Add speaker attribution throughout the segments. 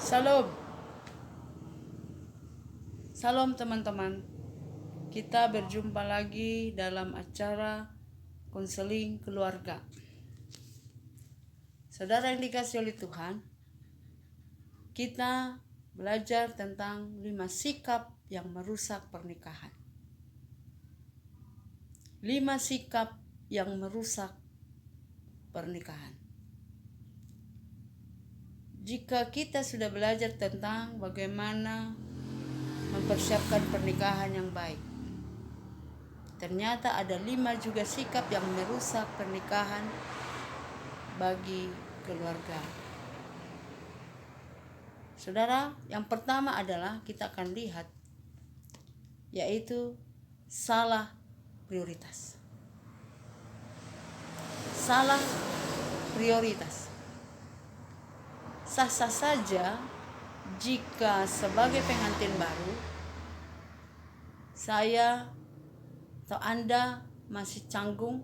Speaker 1: Salam. Salam teman-teman. Kita berjumpa lagi dalam acara konseling keluarga. Saudara yang dikasihi oleh Tuhan, kita belajar tentang 5 sikap yang merusak pernikahan. 5 sikap yang merusak pernikahan. Jika kita sudah belajar tentang bagaimana mempersiapkan pernikahan yang baik, ternyata ada 5 juga sikap yang merusak pernikahan bagi keluarga. Saudara, yang pertama adalah kita akan lihat, yaitu salah prioritas. Salah prioritas. Sah-sah saja jika sebagai pengantin baru saya atau Anda masih canggung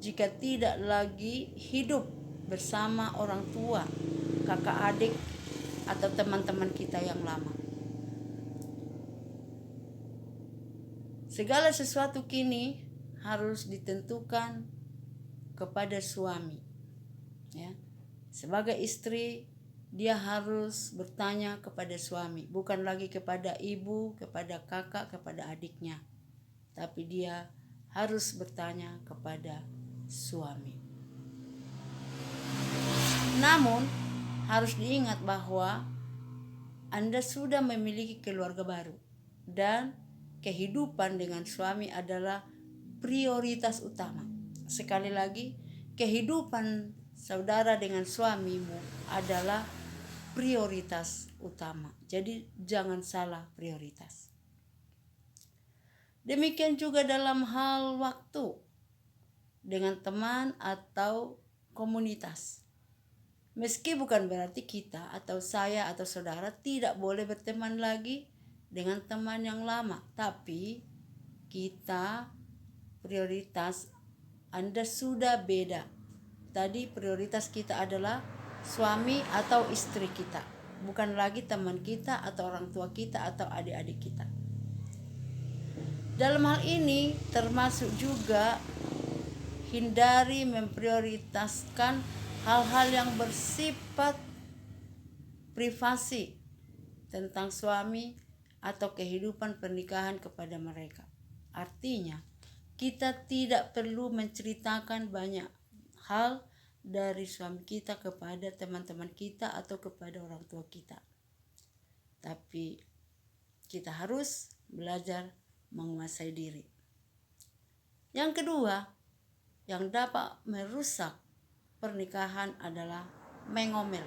Speaker 1: jika tidak lagi hidup bersama orang tua, kakak adik, atau teman-teman kita yang lama. Segala sesuatu kini harus ditentukan kepada suami. Ya. Sebagai istri, dia harus bertanya kepada suami, bukan lagi kepada ibu, kepada kakak, kepada adiknya, tapi dia harus bertanya kepada suami. Namun harus diingat bahwa Anda sudah memiliki keluarga baru dan kehidupan dengan suami adalah prioritas utama. Sekali lagi, kehidupan saudara dengan suamimu adalah prioritas utama. Jadi jangan salah prioritas. Demikian juga dalam hal waktu dengan teman atau komunitas. Meski bukan berarti kita atau saya atau saudara tidak boleh berteman lagi dengan teman yang lama, tapi kita prioritas Anda sudah beda. Tadi prioritas kita adalah suami atau istri kita, bukan lagi teman kita atau orang tua kita atau adik-adik kita. Dalam hal ini termasuk juga hindari memprioritaskan hal-hal yang bersifat privasi tentang suami atau kehidupan pernikahan kepada mereka. Artinya, kita tidak perlu menceritakan banyak hal dari suami kita kepada teman-teman kita atau kepada orang tua kita. Tapi kita harus belajar menguasai diri. Yang kedua, yang dapat merusak pernikahan adalah mengomel.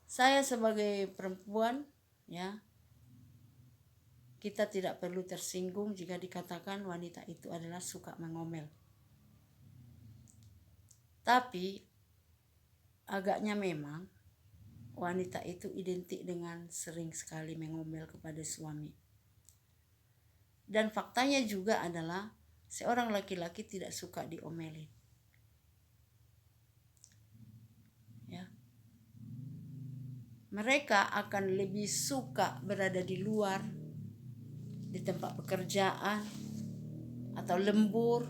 Speaker 1: Saya sebagai perempuan, kita tidak perlu tersinggung jika dikatakan wanita itu adalah suka mengomel. Tapi agaknya memang wanita itu identik dengan sering sekali mengomel kepada suami. Dan faktanya juga adalah seorang laki-laki tidak suka diomelin. Ya. Mereka akan lebih suka berada di luar, di tempat pekerjaan, atau lembur,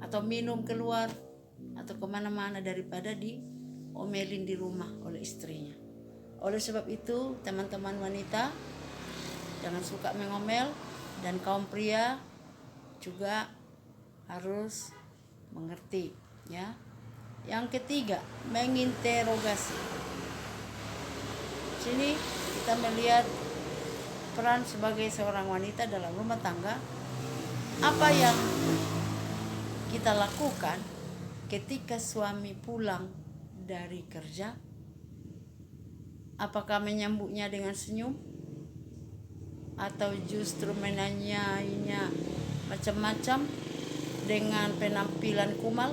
Speaker 1: atau minum keluar, atau kemana-mana daripada diomelin di rumah oleh istrinya. Oleh sebab itu, teman-teman wanita jangan suka mengomel, dan kaum pria juga harus mengerti, ya. Yang ketiga, menginterogasi. Sini kita melihat peran sebagai seorang wanita dalam rumah tangga. Apa yang kita lakukan ketika suami pulang dari kerja? Apakah menyambutnya dengan senyum? Atau justru menanyainya macam-macam dengan penampilan kumal?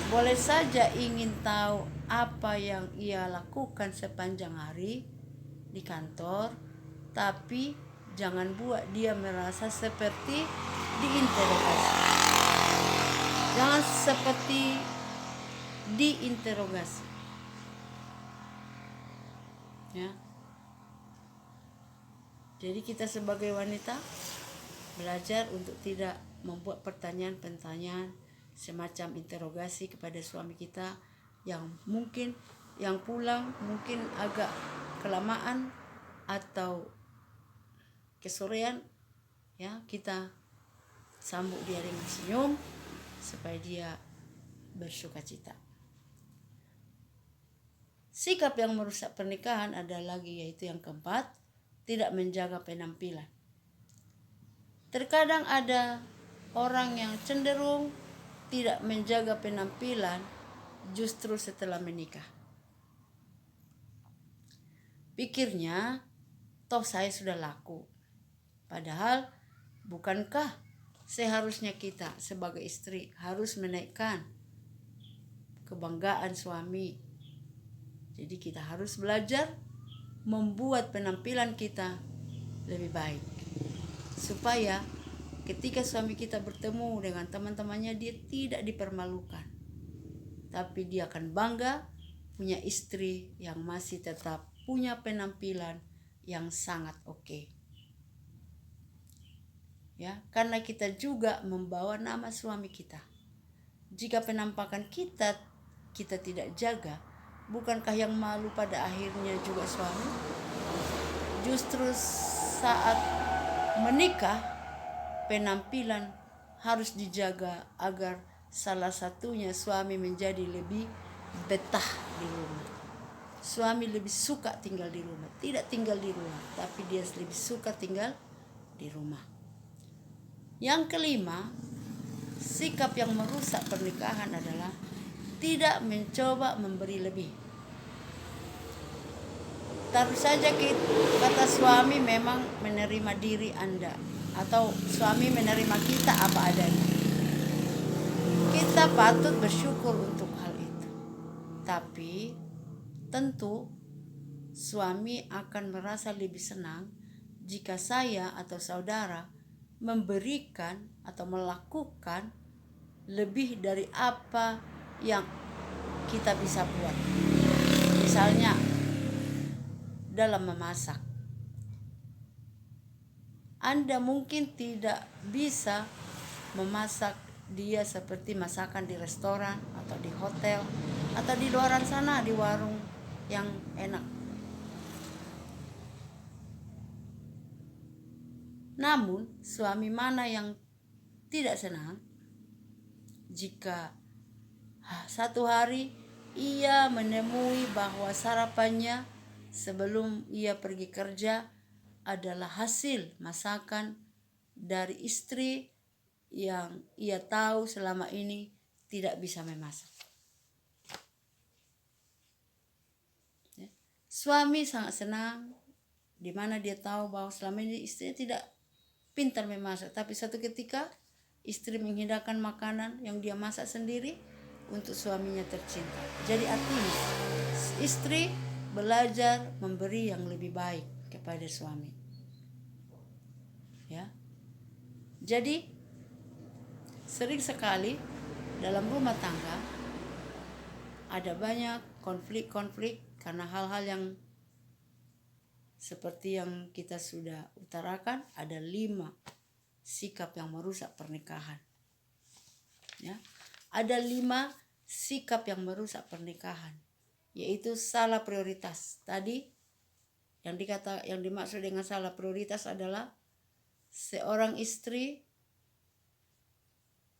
Speaker 1: Boleh saja ingin tahu apa yang ia lakukan sepanjang hari di kantor, tapi jangan buat dia merasa seperti diinterogasi. Jangan seperti diinterogasi. Ya. Jadi kita sebagai wanita belajar untuk tidak membuat pertanyaan-pertanyaan semacam interogasi kepada suami kita yang mungkin yang pulang mungkin agak kelamaan atau kesorean, ya, kita sambut dia dengan senyum supaya dia bersuka cita. Sikap yang merusak pernikahan ada lagi, yaitu yang keempat, tidak menjaga penampilan. Terkadang ada orang yang cenderung tidak menjaga penampilan justru setelah menikah. Pikirnya, toh saya sudah laku. Padahal, bukankah seharusnya kita sebagai istri harus menaikkan kebanggaan suami? Jadi kita harus belajar membuat penampilan kita lebih baik, supaya ketika suami kita bertemu dengan teman-temannya, dia tidak dipermalukan, tapi dia akan bangga punya istri yang masih tetap punya penampilan yang sangat oke. Ya, karena kita juga membawa nama suami kita. Jika penampakan kita tidak jaga, bukankah yang malu pada akhirnya juga suami? Justru saat menikah, penampilan harus dijaga agar salah satunya suami menjadi lebih betah di rumah. Suami lebih suka tinggal di rumah, tidak tinggal di luar, tapi dia lebih suka tinggal di rumah. Yang kelima, sikap yang merusak pernikahan adalah tidak mencoba memberi lebih. Taruh saja kata suami memang menerima diri Anda, atau suami menerima kita apa adanya. Kita patut bersyukur untuk hal itu. Tapi tentu suami akan merasa lebih senang jika saya atau saudara memberikan atau melakukan lebih dari apa yang kita bisa buat. Misalnya dalam memasak, Anda mungkin tidak bisa memasak dia seperti masakan di restoran atau di hotel atau di luar sana di warung yang enak. Namun suami mana yang tidak senang jika satu hari ia menemui bahwa sarapannya sebelum ia pergi kerja adalah hasil masakan dari istri yang ia tahu selama ini tidak bisa memasak. Suami sangat senang di mana dia tahu bahwa selama ini istrinya tidak pintar memasak, tapi suatu ketika istri menghidangkan makanan yang dia masak sendiri untuk suaminya tercinta. Jadi artinya istri belajar memberi yang lebih baik kepada suami. Ya. Jadi sering sekali dalam rumah tangga ada banyak konflik-konflik karena hal-hal yang seperti yang kita sudah utarakan. Ada 5 sikap yang merusak pernikahan. Ya. Ada 5 sikap yang merusak pernikahan, yaitu salah prioritas. Tadi yang dimaksud dengan salah prioritas adalah seorang istri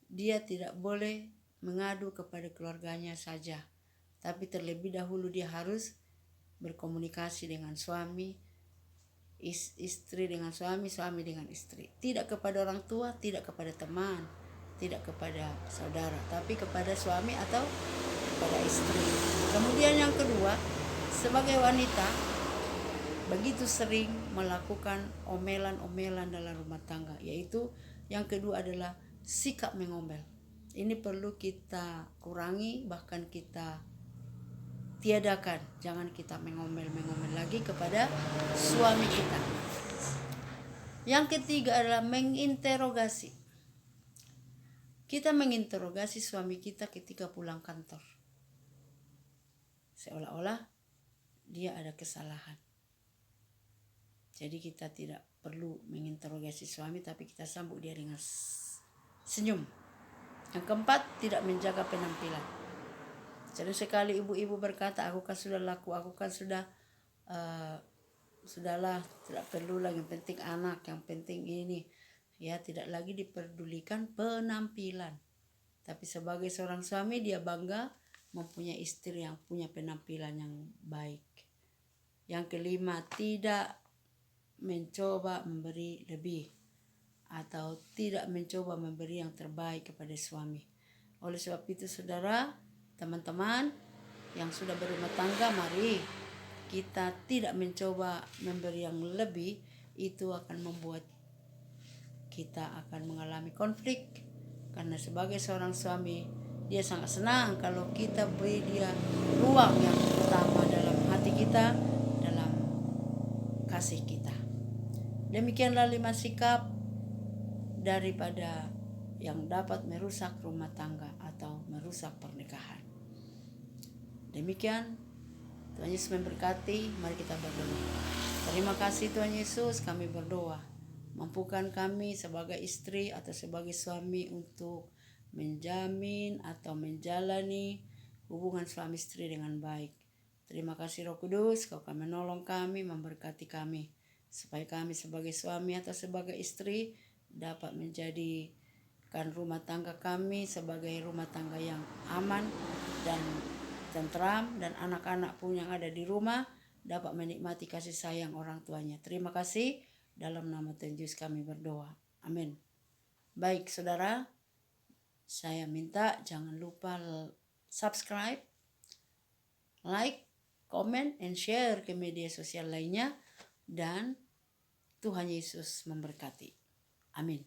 Speaker 1: dia tidak boleh mengadu kepada keluarganya saja, tapi terlebih dahulu dia harus berkomunikasi dengan suami, istri dengan suami, suami dengan istri. Tidak kepada orang tua, tidak kepada teman, tidak kepada saudara, tapi kepada suami atau kepada istri. Kemudian yang kedua, sebagai wanita begitu sering melakukan omelan-omelan dalam rumah tangga, yaitu yang kedua adalah sikap mengomel. Ini perlu kita kurangi, bahkan kita tiadakan. Jangan kita mengomel-mengomel lagi kepada suami kita. Yang ketiga adalah menginterogasi. Kita menginterogasi suami kita ketika pulang kantor. seolah-olah dia ada kesalahan. Jadi kita tidak perlu menginterogasi suami, tapi kita sambut dia dengan senyum. Yang keempat, tidak menjaga penampilan. Sering sekali ibu-ibu berkata, aku kan sudah laku, aku kan sudah sudahlah, tidak perlu lagi, yang penting anak, yang penting ini. Ya, tidak lagi diperdulikan penampilan. Tapi sebagai seorang suami dia bangga mempunyai istri yang punya penampilan yang baik. Yang kelima, tidak mencoba memberi lebih atau tidak mencoba memberi yang terbaik kepada suami. Oleh sebab itu saudara, teman-teman yang sudah berumah tangga, mari kita tidak mencoba memberi yang lebih. Itu akan membuat kita akan mengalami konflik, karena sebagai seorang suami dia sangat senang kalau kita beri dia ruang yang utama dalam hati kita, dalam kasih kita. Demikianlah 5 sikap daripada yang dapat merusak rumah tangga atau merusak pernikahan. Demikian, Tuhan Yesus memberkati. Mari kita berdoa. Terima kasih Tuhan Yesus, kami berdoa. Mampukan kami sebagai istri atau sebagai suami untuk menjamin atau menjalani hubungan suami istri dengan baik. Terima kasih Roh Kudus, Kau akan menolong kami, memberkati kami, supaya kami sebagai suami atau sebagai istri dapat menjadikan rumah tangga kami sebagai rumah tangga yang aman dan tentram, dan anak-anak pun yang ada di rumah dapat menikmati kasih sayang orang tuanya. Terima kasih, dalam nama Tuhan Yesus kami berdoa. Amin. Baik saudara, saya minta jangan lupa subscribe, like, comment, and share ke media sosial lainnya, dan Tuhan Yesus memberkati. Amin.